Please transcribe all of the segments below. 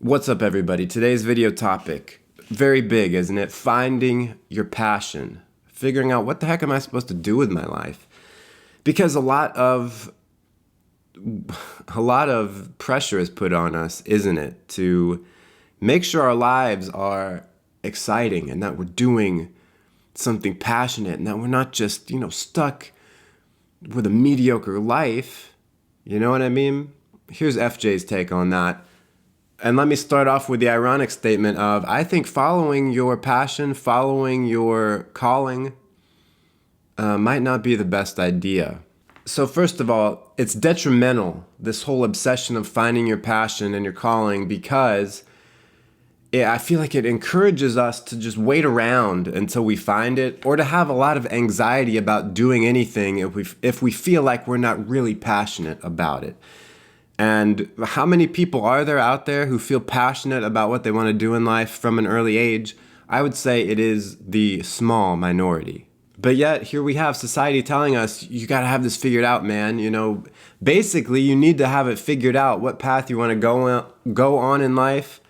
What's up, everybody? Today's video topic, very big, isn't it? Finding your passion. Figuring out what the heck am I supposed to do with my life? Because a lot of pressure is put on us, isn't it? To make sure our lives are exciting and that we're doing something passionate and that we're not just, stuck with a mediocre life. You know what I mean? Here's FJ's take on that. And let me start off with the ironic statement of, I think following your passion, following your calling, might not be the best idea. So first of all, it's detrimental, this whole obsession of finding your passion and your calling, because I feel like it encourages us to just wait around until we find it, or to have a lot of anxiety about doing anything if we feel like we're not really passionate about it. And how many people are there out there who feel passionate about what they want to do in life from an early age? I would say it is the small minority. But yet, here we have society telling us, you got to have this figured out, man. Basically, you need to have it figured out what path you want to go on in life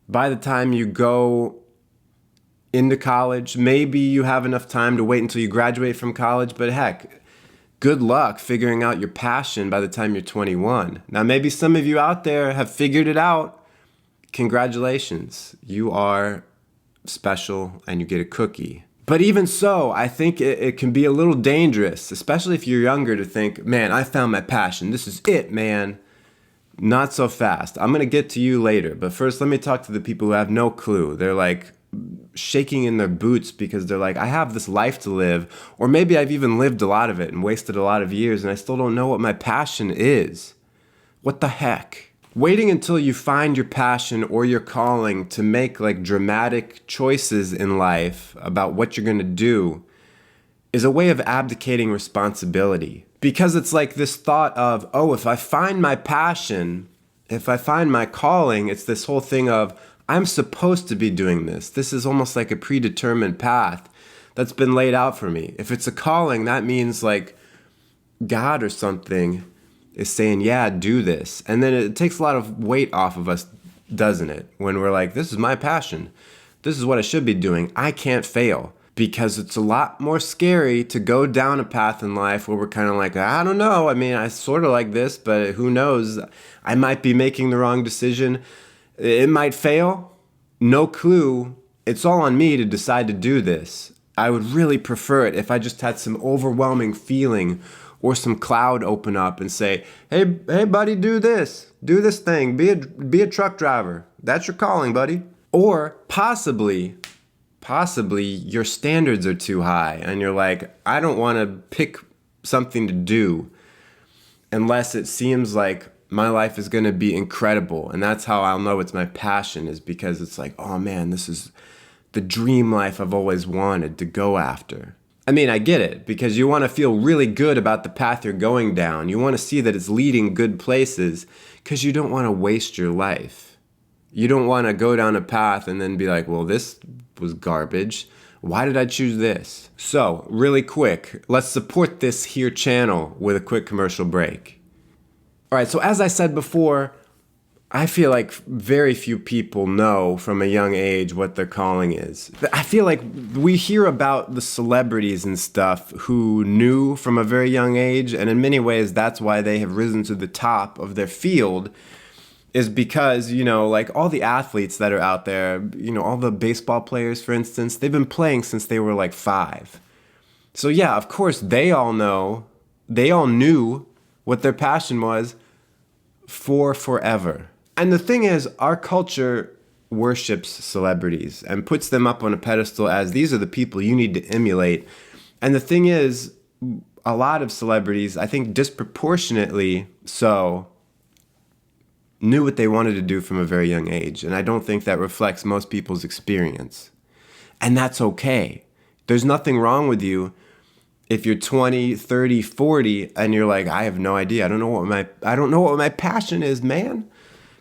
by the time you go into college. Maybe you have enough time to wait until you graduate from college, but heck, good luck figuring out your passion by the time you're 21. Now, maybe some of you out there have figured it out. Congratulations. You are special and you get a cookie. But even so, I think it can be a little dangerous, especially if you're younger, to think, man, I found my passion. This is it, man. Not so fast. I'm going to get to you later. But first, let me talk to the people who have no clue. They're like shaking in their boots because they're like, I have this life to live, or maybe I've even lived a lot of it and wasted a lot of years and I still don't know what my passion is. What the heck? Waiting until you find your passion or your calling to make like dramatic choices in life about what you're going to do is a way of abdicating responsibility. Because it's like this thought of, oh, if I find my passion, if I find my calling, it's this whole thing of, I'm supposed to be doing this. This is almost like a predetermined path that's been laid out for me. If it's a calling, that means like God or something is saying, yeah, do this. And then it takes a lot of weight off of us, doesn't it? When we're like, this is my passion. This is what I should be doing. I can't fail. Because it's a lot more scary to go down a path in life where we're kind of like, I don't know. I mean, I sort of like this, but who knows? I might be making the wrong decision. It might fail. No clue. It's all on me to decide to do this. I would really prefer it if I just had some overwhelming feeling or some cloud open up and say, hey buddy, do this thing. Be a truck driver. That's your calling, buddy. Or possibly your standards are too high and you're like, I don't want to pick something to do unless it seems like my life is going to be incredible. And that's how I'll know it's my passion, is because it's like, oh man, this is the dream life I've always wanted to go after. I mean, I get it, because you want to feel really good about the path you're going down. You want to see that it's leading good places, because you don't want to waste your life. You don't want to go down a path and then be like, well, this was garbage. Why did I choose this? So, really quick, let's support this here channel with a quick commercial break. All right, so as I said before, I feel like very few people know from a young age what their calling is. I feel like we hear about the celebrities and stuff who knew from a very young age, and in many ways that's why they have risen to the top of their field, is because, like all the athletes that are out there, all the baseball players, for instance, they've been playing since they were like 5. So yeah, of course, they all knew what their passion was for forever. And the thing is, our culture worships celebrities and puts them up on a pedestal as these are the people you need to emulate. And the thing is, a lot of celebrities, I think disproportionately so, knew what they wanted to do from a very young age. And I don't think that reflects most people's experience. And that's okay. There's nothing wrong with you if you're 20, 30, 40, and you're like, I have no idea. I don't know what my passion is, man.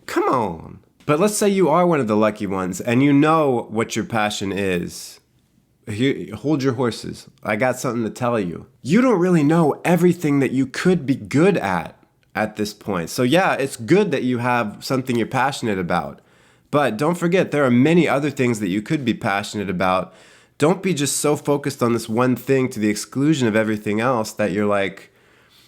Come on. But let's say you are one of the lucky ones and you know what your passion is. Here, hold your horses. I got something to tell you. You don't really know everything that you could be good at at this point. So yeah, it's good that you have something you're passionate about. But don't forget, there are many other things that you could be passionate about. Don't be just so focused on this one thing to the exclusion of everything else that you're like,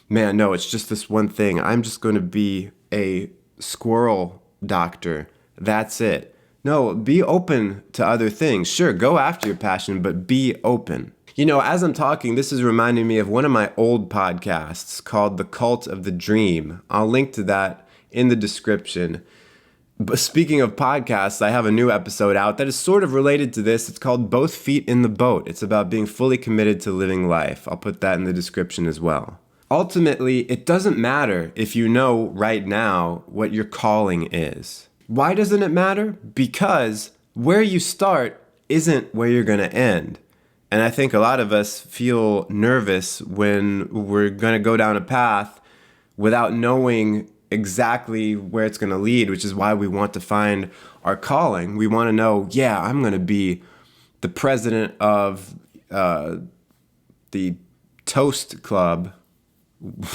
man, no, it's just this one thing. I'm just going to be a squirrel doctor. That's it. No, be open to other things. Sure, go after your passion, but be open. You know, as I'm talking, this is reminding me of one of my old podcasts called The Cult of the Dream. I'll link to that in the description. But speaking of podcasts, I have a new episode out that is sort of related to this. It's called Both Feet in the Boat. It's about being fully committed to living life. I'll put that in the description as well. Ultimately, it doesn't matter if you know right now what your calling is. Why doesn't it matter? Because where you start isn't where you're going to end. And I think a lot of us feel nervous when we're going to go down a path without knowing exactly where it's going to lead, which is why we want to find our calling. We want to know, yeah, I'm going to be the president of the Toast Club.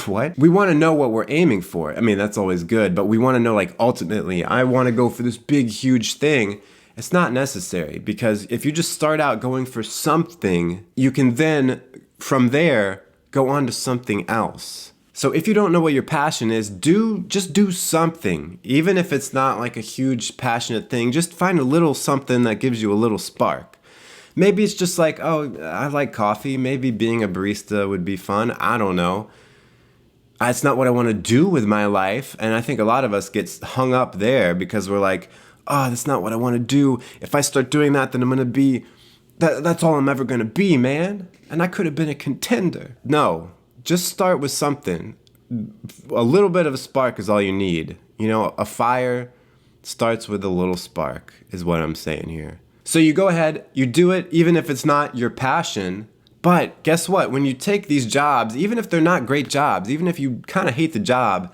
What? We want to know what we're aiming for. I mean, that's always good, but we want to know, like, ultimately, I want to go for this big, huge thing. It's not necessary, because if you just start out going for something, you can then, from there, go on to something else. So if you don't know what your passion is, just do something. Even if it's not like a huge passionate thing, just find a little something that gives you a little spark. Maybe it's just like, oh, I like coffee. Maybe being a barista would be fun. I don't know. It's not what I want to do with my life. And I think a lot of us get hung up there because we're like, oh, that's not what I want to do. If I start doing that, then I'm going to be, that's all I'm ever going to be, man. And I could have been a contender. No, just start with something. A little bit of a spark is all you need. You know, a fire starts with a little spark is what I'm saying here. So you go ahead, you do it, even if it's not your passion. But guess what? When you take these jobs, even if they're not great jobs, even if you kind of hate the job,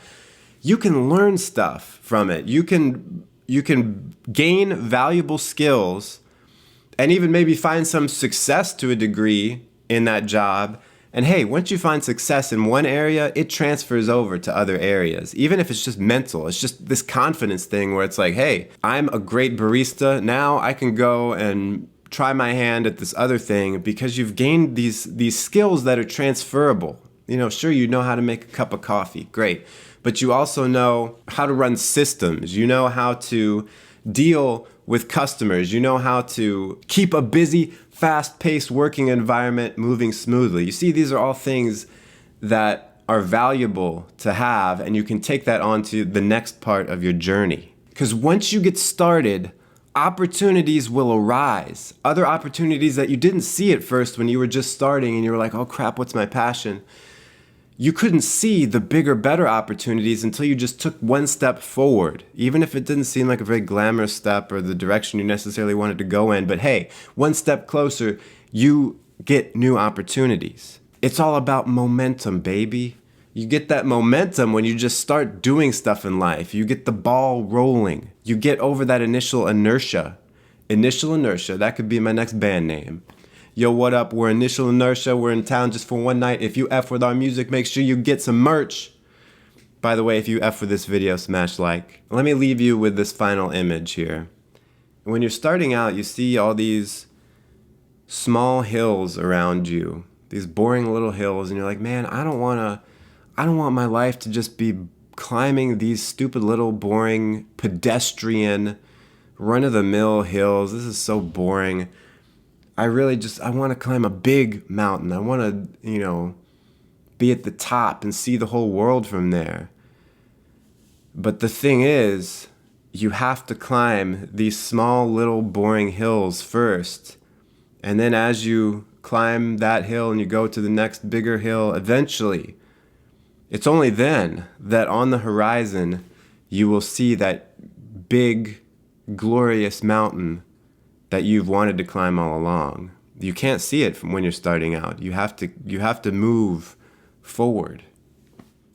you can learn stuff from it. You can gain valuable skills and even maybe find some success to a degree in that job. And hey, once you find success in one area, it transfers over to other areas. Even if it's just mental, it's just this confidence thing where it's like, hey, I'm a great barista. Now I can go and try my hand at this other thing because you've gained these skills that are transferable. You know, sure, you know how to make a cup of coffee. Great. But you also know how to run systems. You know how to deal with customers. You know how to keep a busy, fast-paced working environment moving smoothly. You see, these are all things that are valuable to have, and you can take that on to the next part of your journey. Because once you get started, opportunities will arise. Other opportunities that you didn't see at first when you were just starting and you were like, oh crap, what's my passion? You couldn't see the bigger, better opportunities until you just took one step forward, even if it didn't seem like a very glamorous step or the direction you necessarily wanted to go in. But hey, one step closer, you get new opportunities. It's all about momentum, baby. You get that momentum when you just start doing stuff in life. You get the ball rolling. You get over that initial inertia. Initial inertia, that could be my next band name. Yo, what up? We're Initial Inertia. We're in town just for one night. If you F with our music, make sure you get some merch. By the way, if you F with this video, smash like. Let me leave you with this final image here. When you're starting out, you see all these small hills around you. These boring little hills, and you're like, man, I don't want my life to just be climbing these stupid little boring pedestrian run-of-the-mill hills. This is so boring. I want to climb a big mountain. I want to, be at the top and see the whole world from there. But the thing is, you have to climb these small little boring hills first. And then as you climb that hill and you go to the next bigger hill, eventually, it's only then that on the horizon, you will see that big, glorious mountain that you've wanted to climb all along. You can't see it from when you're starting out. You have to move forward.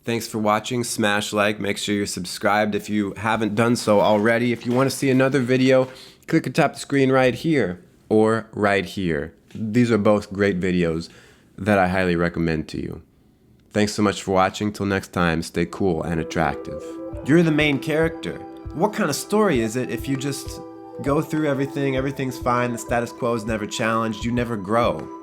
Thanks for watching. Smash like. Make sure you're subscribed if you haven't done so already. If you want to see another video, click or tap the screen right here or right here. These are both great videos that I highly recommend to you. Thanks so much for watching. Till next time, stay cool and attractive. You're the main character. What kind of story is it if you just go through everything, everything's fine, the status quo is never challenged, you never grow?